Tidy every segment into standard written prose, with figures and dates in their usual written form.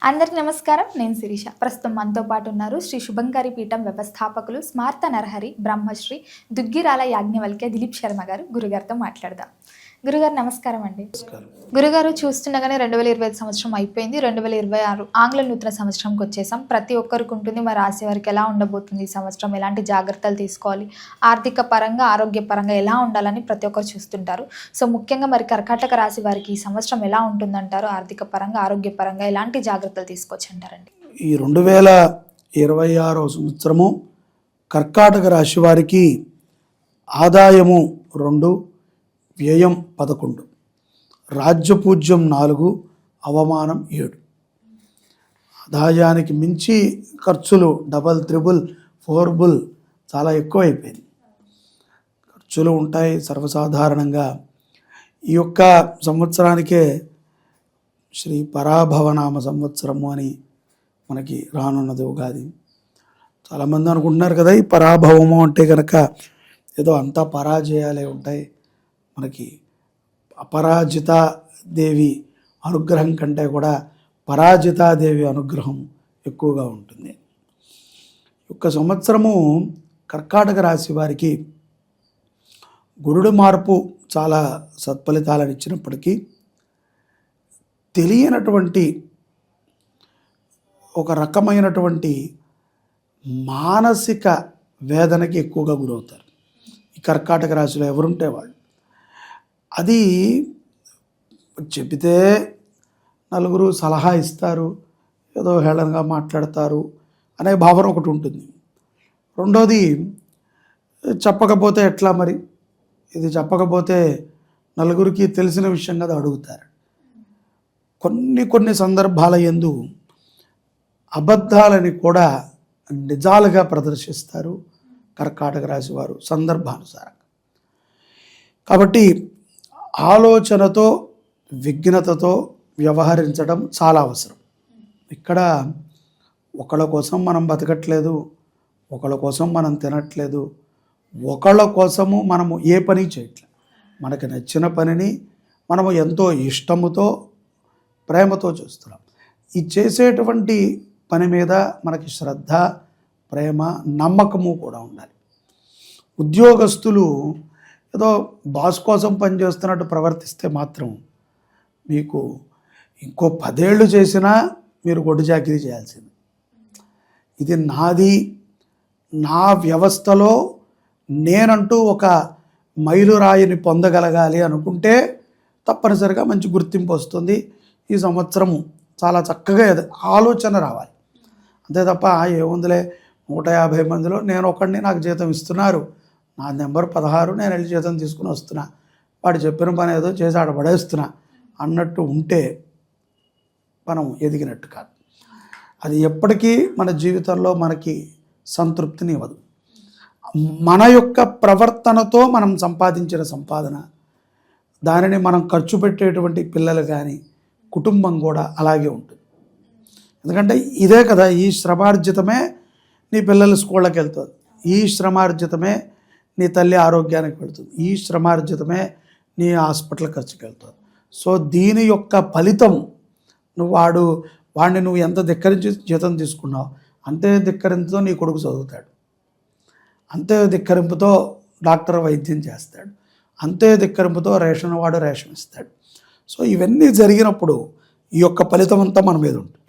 అందరికి నమస్కారం. నేను శిరీష. ప్రస్తుతం మనతో పాటు ఉన్నారు శ్రీ శుభంకరి పీఠం వ్యవస్థాపకులు స్మార్త నరహరి బ్రహ్మశ్రీ దుగ్గిరాల యాజ్ఞవల్క్య దిలీప్ శర్మ గారు గురుగారితో మాట్లాడదాం. గురుగారు నమస్కారం అండి. గురుగారు, చూస్తుండగానే 2025 సంవత్సరం అయిపోయింది. 2026 ఆంగ్ల నూతన సంవత్సరంకి వచ్చేసాం. ప్రతి ఒక్కరికి ఉంటుంది, మరి రాసే వారికి ఎలా ఉండబోతుంది ఈ సంవత్సరం, ఎలాంటి జాగ్రత్తలు తీసుకోవాలి, ఆర్థిక పరంగా ఆరోగ్యపరంగా ఎలా ఉండాలని ప్రతి ఒక్కరు చూస్తుంటారు. సో ముఖ్యంగా మరి కర్కాటక రాశి వారికి ఈ సంవత్సరం ఎలా ఉంటుందంటారు? ఆర్థిక పరంగా ఆరోగ్యపరంగా ఎలాంటి జాగ్రత్తలు తీసుకోవచ్చు అంటారండి? ఈ 2026 సంవత్సరము కర్కాటక రాశి వారికి ఆదాయము 2, వ్యయం 11, రాజ్యపూజ్యం 4, అవమానం 7. ఆదాయానికి మించి ఖర్చులు డబల్, త్రిబుల్, ఫోర్బుల్ చాలా ఎక్కువైపోయింది. ఖర్చులు ఉంటాయి సర్వసాధారణంగా. ఈ యొక్క సంవత్సరానికే శ్రీ పరాభవనామ సంవత్సరము అని మనకి రానున్నది ఉగాది. చాలామంది అనుకుంటున్నారు కదా, ఈ పరాభవము అంటే కనుక ఏదో అంతా పరాజయాలే ఉంటాయి, మనకి అపరాజితాదేవి అనుగ్రహం కంటే కూడా పరాజితాదేవి అనుగ్రహం ఎక్కువగా ఉంటుంది. ఒక్క సంవత్సరము కర్కాటక రాశి వారికి గురుడు మార్పు చాలా సత్ఫలితాలను ఇచ్చినప్పటికీ తెలియనటువంటి ఒక రకమైనటువంటి మానసిక వేదనకి ఎక్కువగా గురవుతారు ఈ కర్కాటక రాశిలో ఎవరుంటే వాళ్ళు. అది చెబితే నలుగురు సలహా ఇస్తారు, ఏదో హేళనగా మాట్లాడతారు అనే భావన ఒకటి ఉంటుంది. రెండోది, చెప్పకపోతే ఎట్లా, మరి ఇది చెప్పకపోతే నలుగురికి తెలిసిన విషయం కదా అడుగుతారు. కొన్ని సందర్భాల యందు అబద్ధాలని కూడా నిజాలుగా ప్రదర్శిస్తారు కర్కాటక రాశి వారు సందర్భానుసారంగా. కాబట్టి ఆలోచనతో విఘ్నతతో వ్యవహరించడం చాలా అవసరం. ఇక్కడ ఒకళ్ళ కోసం మనం బతకట్లేదు, ఒకళ్ళ కోసం మనం తినట్లేదు, ఒకళ్ళ కోసము మనము ఏ పని చేయట్లేదు. మనకి నచ్చిన పనిని మనము ఎంతో ఇష్టముతో ప్రేమతో చేస్తున్నాం. ఈ చేసేటువంటి పని మీద మనకి శ్రద్ధ, ప్రేమ, నమ్మకము కూడా ఉండాలి. ఉద్యోగస్తులు ఏదో బాస్ కోసం పనిచేస్తున్నట్టు ప్రవర్తిస్తే మాత్రం మీకు ఇంకో 10 ఏళ్ళు చేసినా మీరు గొడ్డు చాకిరీ చేయాల్సింది. ఇది నాది, నా వ్యవస్థలో నేనంటూ ఒక మైలురాయిని పొందగలగాలి అనుకుంటే తప్పనిసరిగా మంచి గుర్తింపు వస్తుంది. ఈ సంవత్సరము చాలా చక్కగా ఆలోచన రావాలి. అంతే తప్ప ఏముందిలే 150 మందిలో నేను ఒకడిని, నాకు జీతం ఇస్తున్నారు, నా నెంబర్ 16, నేను వెళ్ళి జీతం తీసుకుని వస్తున్నా, వాడు చెప్పిన పని ఏదో చేసి ఆడ పడేస్తున్నా అన్నట్టు ఉంటే మనం ఎదిగినట్టు కాదు. అది ఎప్పటికీ మన జీవితంలో మనకి సంతృప్తిని ఇవ్వదు. మన యొక్క ప్రవర్తనతో మనం సంపాదించిన సంపాదన, దానిని మనం ఖర్చు పెట్టేటువంటి పిల్లలు కానీ కుటుంబం కూడా అలాగే ఉంటుంది. ఎందుకంటే ఇదే కదా, ఈ శ్రమార్జితమే నీ పిల్లలు స్కూళ్ళకి వెళ్తుంది, ఈ శ్రమార్జితమే నీ తల్లి ఆరోగ్యానికి వెళ్తుంది, ఈ శ్రమార్జితమే నీ హాస్పిటల్ ఖర్చుకి వెళ్తుంది. సో దీని యొక్క ఫలితం వాడిని నువ్వు ఎంత ధిక్కరించి జీతం తీసుకున్నావు అంతే ధిక్కరింపుతో నీ కొడుకు చదువుతాడు, అంతే ధిక్కరింపుతో డాక్టర్ వైద్యం చేస్తాడు, అంతే ధిక్కరింపుతో రేషన్ వాడు రేషన్ ఇస్తాడు. సో ఇవన్నీ జరిగినప్పుడు ఈ యొక్క ఫలితం అంతా మన మీద ఉంటుంది.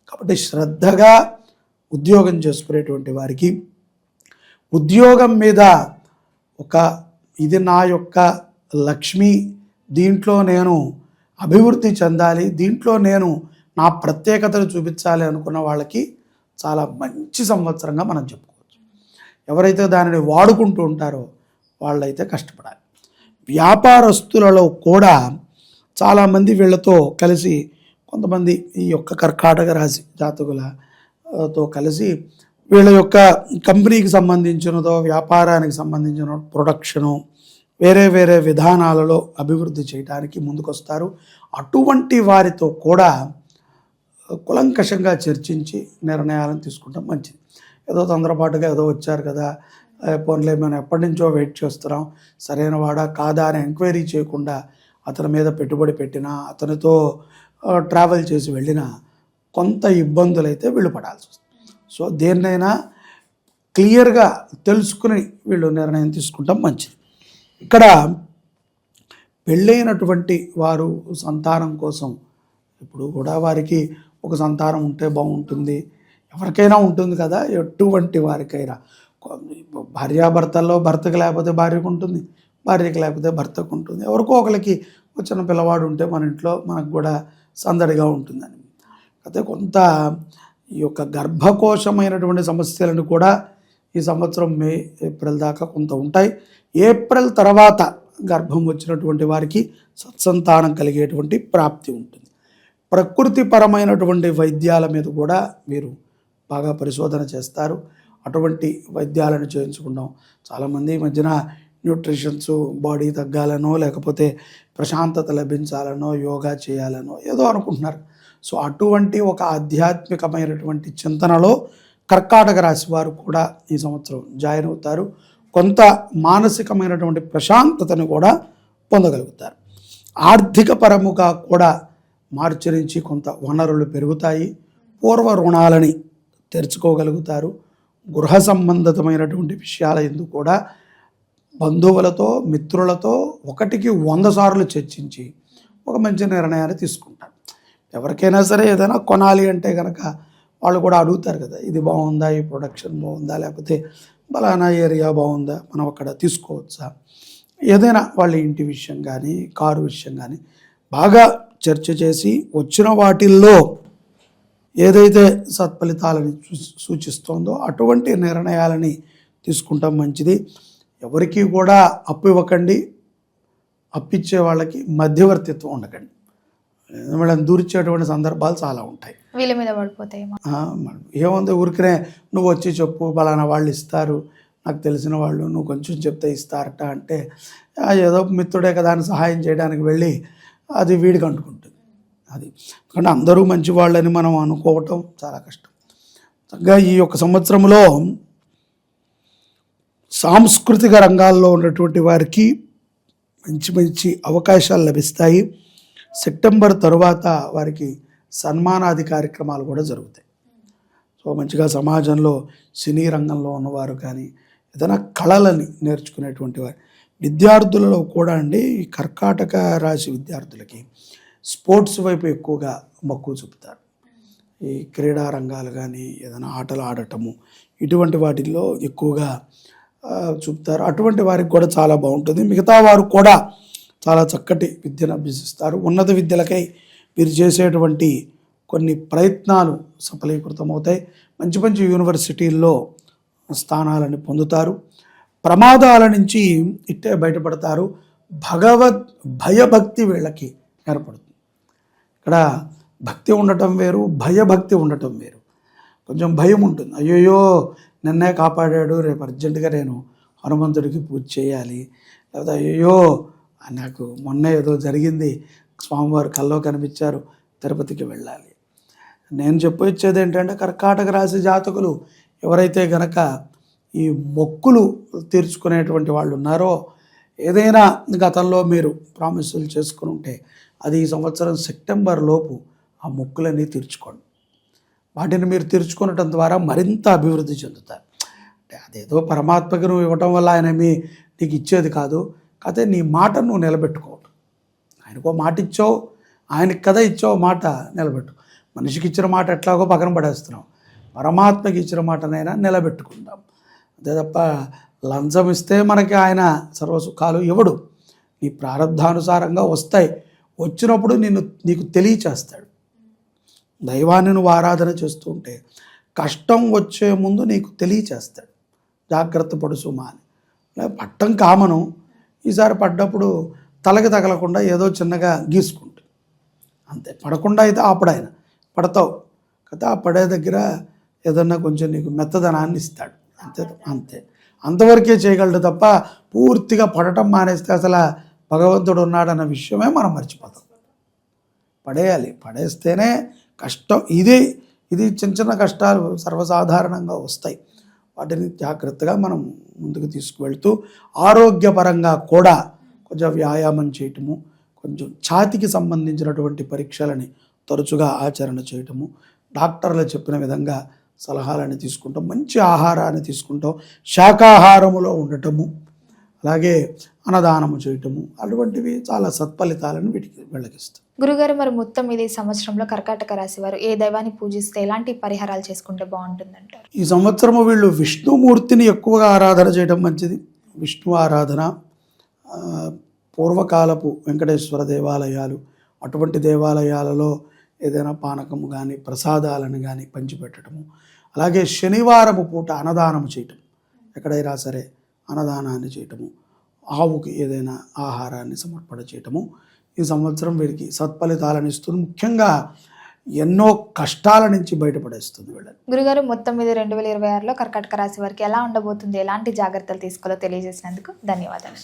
కాబట్టి శ్రద్ధగా ఉద్యోగం చేసుకునేటువంటి వారికి ఉద్యోగం మీద ఇది నా యొక్క లక్ష్మి, దీంట్లో నేను అభివృద్ధి చెందాలి, దీంట్లో నేను నా ప్రత్యేకతను చూపించాలి అనుకున్న వాళ్ళకి చాలా మంచి సంవత్సరంగా మనం చెప్పుకోవచ్చు. ఎవరైతే దానిని వాడుకుంటూ ఉంటారో వాళ్ళైతే కష్టపడాలి. వ్యాపారస్తులలో కూడా చాలామంది వీళ్ళతో కలిసి, కొంతమంది ఈ యొక్క కర్కాటక రాశి జాతకులతో కలిసి వీళ్ళ యొక్క కంపెనీకి సంబంధించినదో వ్యాపారానికి సంబంధించిన ప్రొడక్షను వేరే వేరే విధానాలలో అభివృద్ధి చేయడానికి ముందుకొస్తారు. అటువంటి వారితో కూడా కులంకషంగా చర్చించి నిర్ణయాలను తీసుకుంటాం మంచిది. ఏదో తొందరపాటుగా ఏదో వచ్చారు కదా, పోన్లే మనం ఎప్పటి నుంచో వెయిట్ చేస్తున్నాం, సరైన వాడా కాదా అని ఎంక్వైరీ చేయకుండా అతని మీద పెట్టుబడి పెట్టినా, అతనితో ట్రావెల్ చేసి వెళ్ళినా కొంత ఇబ్బందులు అయితే వీళ్ళు పడాల్సి వస్తుంది. సో దేన్నైనా క్లియర్గా తెలుసుకుని వీళ్ళు నిర్ణయం తీసుకుంటాం మంచిది. ఇక్కడ పెళ్ళైనటువంటి వారు సంతానం కోసం ఇప్పుడు కూడా వారికి ఒక సంతానం ఉంటే బాగుంటుంది, ఎవరికైనా ఉంటుంది కదా, ఎటువంటి వారికైనా. భార్యాభర్తల్లో భర్తకు లేకపోతే భార్యకు ఉంటుంది, భార్యకు లేకపోతే భర్తకు ఉంటుంది, ఎవరికో ఒకరికి వచ్చిన పిల్లవాడు ఉంటే మన ఇంట్లో మనకు కూడా సందడిగా ఉంటుందని. అయితే కొంత ఈ యొక్క గర్భకోశమైనటువంటి సమస్యలను కూడా ఈ సంవత్సరం మే ఏప్రిల్ దాకా కొంత ఉంటాయి. ఏప్రిల్ తర్వాత గర్భం వచ్చినటువంటి వారికి సత్సంతానం కలిగేటువంటి ప్రాప్తి ఉంటుంది. ప్రకృతిపరమైనటువంటి వైద్యాల మీద కూడా మీరు బాగా పరిశోధన చేస్తారు. అటువంటి వైద్యాలను చేయించుకుంటాం. చాలామంది ఈ మధ్యన న్యూట్రిషన్స్, బాడీ తగ్గాలనో లేకపోతే ప్రశాంతత లభించాలనో యోగా చేయాలనో ఏదో అనుకుంటున్నారు. సో అటువంటి ఒక ఆధ్యాత్మికమైనటువంటి చింతనలో కర్కాటక రాశి వారు కూడా ఈ సంవత్సరం జాయిన్ అవుతారు. కొంత మానసికమైనటువంటి ప్రశాంతతను కూడా పొందగలుగుతారు. ఆర్థిక పరముగా కూడా మార్చి నుంచి కొంత వనరులు పెరుగుతాయి. పూర్వ రుణాలని తెరుచుకోగలుగుతారు. గృహ సంబంధితమైనటువంటి విషయాల ఎందుకు కూడా బంధువులతో మిత్రులతో 1కి 100 సార్లు చర్చించి ఒక మంచి నిర్ణయాన్ని తీసుకుంటారు. ఎవరికైనా సరే ఏదైనా కొనాలి అంటే కనుక వాళ్ళు కూడా అడుగుతారు కదా, ఇది బాగుందా, ఈ ప్రొడక్షన్ బాగుందా, లేకపోతే బలానా ఏరియా బాగుందా, మనం అక్కడ తీసుకోవచ్చా, ఏదైనా వాళ్ళ ఇంటి విషయం కానీ కారు విషయం కానీ బాగా చర్చ చేసి వచ్చిన వాటిల్లో ఏదైతే సత్ఫలితాలని సూచిస్తోందో అటువంటి నిర్ణయాలని తీసుకుంటాం మంచిది. ఎవరికి కూడా అప్పు ఇవ్వకండి, అప్పిచ్చే వాళ్ళకి మధ్యవర్తిత్వం ఉండకండి. వీళ్ళని దూర్చేటువంటి సందర్భాలు చాలా ఉంటాయి. వీళ్ళ మీద పడిపోతాయి. ఏముంది, ఊరికనే నువ్వు వచ్చి చెప్పు, పలానా వాళ్ళు ఇస్తారు, నాకు తెలిసిన వాళ్ళు, నువ్వు కొంచెం చెప్తే ఇస్తారట అంటే ఏదో మిత్రుడే కదా అని సహాయం చేయడానికి వెళ్ళి అది వీడికి అంటుకుంటుంది. అది ఎందుకంటే అందరూ మంచి వాళ్ళని మనం అనుకోవటం చాలా కష్టం. చక్కగా ఈ యొక్క సంవత్సరంలో సాంస్కృతిక రంగాల్లో ఉన్నటువంటి వారికి మంచి మంచి అవకాశాలు లభిస్తాయి. సెప్టెంబర్ తరువాత వారికి సన్మానాది కార్యక్రమాలు కూడా జరుగుతాయి. సో మంచిగా సమాజంలో సినీ రంగంలో ఉన్నవారు కానీ ఏదైనా కళలని నేర్చుకునేటువంటి వారు విద్యార్థులలో కూడా అండి, ఈ కర్కాటక రాశి విద్యార్థులకి స్పోర్ట్స్ వైపు ఎక్కువగా మక్కువ చూపుతారు. ఈ క్రీడా రంగాలు కానీ ఏదైనా ఆటలు ఆడటము ఇటువంటి వాటిల్లో ఎక్కువగా చూపుతారు. అటువంటి వారికి కూడా చాలా బాగుంటుంది. మిగతా వారు కూడా చాలా చక్కటి విద్యను అభ్యసిస్తారు. ఉన్నత విద్యలకై వీరు చేసేటువంటి కొన్ని ప్రయత్నాలు సఫలీకృతమవుతాయి. మంచి మంచి యూనివర్సిటీల్లో స్థానాలను పొందుతారు. ప్రమాదాల నుంచి ఇట్టే బయటపడతారు. భయభక్తి వీళ్ళకి ఏర్పడుతుంది. ఇక్కడ భక్తి ఉండటం వేరు, భయభక్తి ఉండటం వేరు. కొంచెం భయం ఉంటుంది, అయ్యోయ్యో నిన్నే కాపాడాడు, రేపు అర్జెంటుగా నేను హనుమంతుడికి పూజ చేయాలి, లేదా అయ్యో నాకు మొన్న ఏదో జరిగింది, స్వామివారు కల్లో కనిపించారు, తిరుపతికి వెళ్ళాలి. నేను చెప్పొచ్చేది ఏంటంటే కర్కాటక రాశి జాతకులు ఎవరైతే గనక ఈ మొక్కులు తీర్చుకునేటువంటి వాళ్ళు ఉన్నారో, ఏదైనా గతంలో మీరు ప్రామిసులు చేసుకుని ఉంటే అది ఈ సంవత్సరం సెప్టెంబర్ లోపు ఆ మొక్కులన్నీ తీర్చుకోండి. వాటిని మీరు తీర్చుకోవటం ద్వారా మరింత అభివృద్ధి చెందుతారు. అంటే అదేదో పరమాత్మకి నువ్వు ఇవ్వటం వల్ల ఆయన నీకు ఇచ్చేది కాదు, కాకపోతే నీ మాట నువ్వు నిలబెట్టుకోవటం. ఆయనకో మాట ఇచ్చావు, ఆయనకి కదా ఇచ్చావు మాట, నిలబెట్టు. మనిషికి ఇచ్చిన మాట ఎట్లాగో పక్కన పడేస్తున్నాం, పరమాత్మకి ఇచ్చిన మాటనైనా నిలబెట్టుకుంటాం. అంతే తప్ప లంచం ఇస్తే మనకి ఆయన సర్వసుఖాలు ఇవ్వడు. నీ ప్రారంధానుసారంగా వస్తాయి. వచ్చినప్పుడు నీకు తెలియచేస్తాడు. దైవాన్ని నువ్వు ఆరాధన చేస్తూ ఉంటే కష్టం వచ్చే ముందు నీకు తెలియచేస్తాడు, జాగ్రత్త పడు సుమా అని. పట్టం కామను, ఈసారి పడ్డప్పుడు తలకి తగలకుండా ఏదో చిన్నగా గీసుకుంటుంది అంతే. పడకుండా అయితే అప్పుడు ఆయన పడతావు కదా, ఆ పడే దగ్గర ఏదన్నా కొంచెం నీకు మెత్తదనాన్ని ఇస్తాడు అంతే. అంతవరకే చేయగలడు తప్ప పూర్తిగా పడటం మానేస్తే అసలు భగవంతుడు ఉన్నాడన్న విషయమే మనం మర్చిపోతాం. పడేయాలి, పడేస్తేనే కష్టం. ఇది చిన్న చిన్న కష్టాలు సర్వసాధారణంగా వస్తాయి. వాటిని జాగ్రత్తగా మనం ముందుకు తీసుకువెళ్తూ ఆరోగ్యపరంగా కూడా కొంచెం వ్యాయామం చేయటము, కొంచెం ఛాతికి సంబంధించినటువంటి పరీక్షలని తరచుగా ఆచరణ చేయటము, డాక్టర్లు చెప్పిన విధంగా సలహాలని తీసుకుంటాం, మంచి ఆహారాన్ని తీసుకుంటాం, శాకాహారములో ఉండటము, అలాగే అన్నదానము చేయటము, అటువంటివి చాలా సత్ఫలితాలను వీళ్ళకి ఇస్తాయి. గురుగారు, మరి మొత్తం ఇది సంవత్సరంలో కర్కాటక రాశి వారు ఏ దైవాన్ని పూజిస్తే ఎలాంటి పరిహారాలు చేసుకుంటే బాగుంటుందంటారు? ఈ సంవత్సరము వీళ్ళు విష్ణుమూర్తిని ఎక్కువగా ఆరాధన చేయడం మంచిది. విష్ణు ఆరాధన, పూర్వకాలపు వెంకటేశ్వర దేవాలయాలు, అటువంటి దేవాలయాలలో ఏదైనా పానకము కానీ ప్రసాదాలను కానీ పంచిపెట్టడము, అలాగే శనివారము పూట అన్నదానము చేయటం, ఎక్కడైనా సరే అన్నదానాన్ని చేయటము, ఆవుకి ఏదైనా ఆహారాన్ని సమర్పణ చేయటము ఈ సంవత్సరం వీరికి సత్ఫలితాలను ఇస్తుంది. ముఖ్యంగా ఎన్నో కష్టాల నుంచి బయటపడేస్తుంది వీళ్ళని. గురుగారు, మొత్తం మీద 2026లో కర్కాటక రాశి వారికి ఎలా ఉండబోతుంది, ఎలాంటి జాగ్రత్తలు తీసుకోవాలో తెలియజేసినందుకు ధన్యవాదాలు.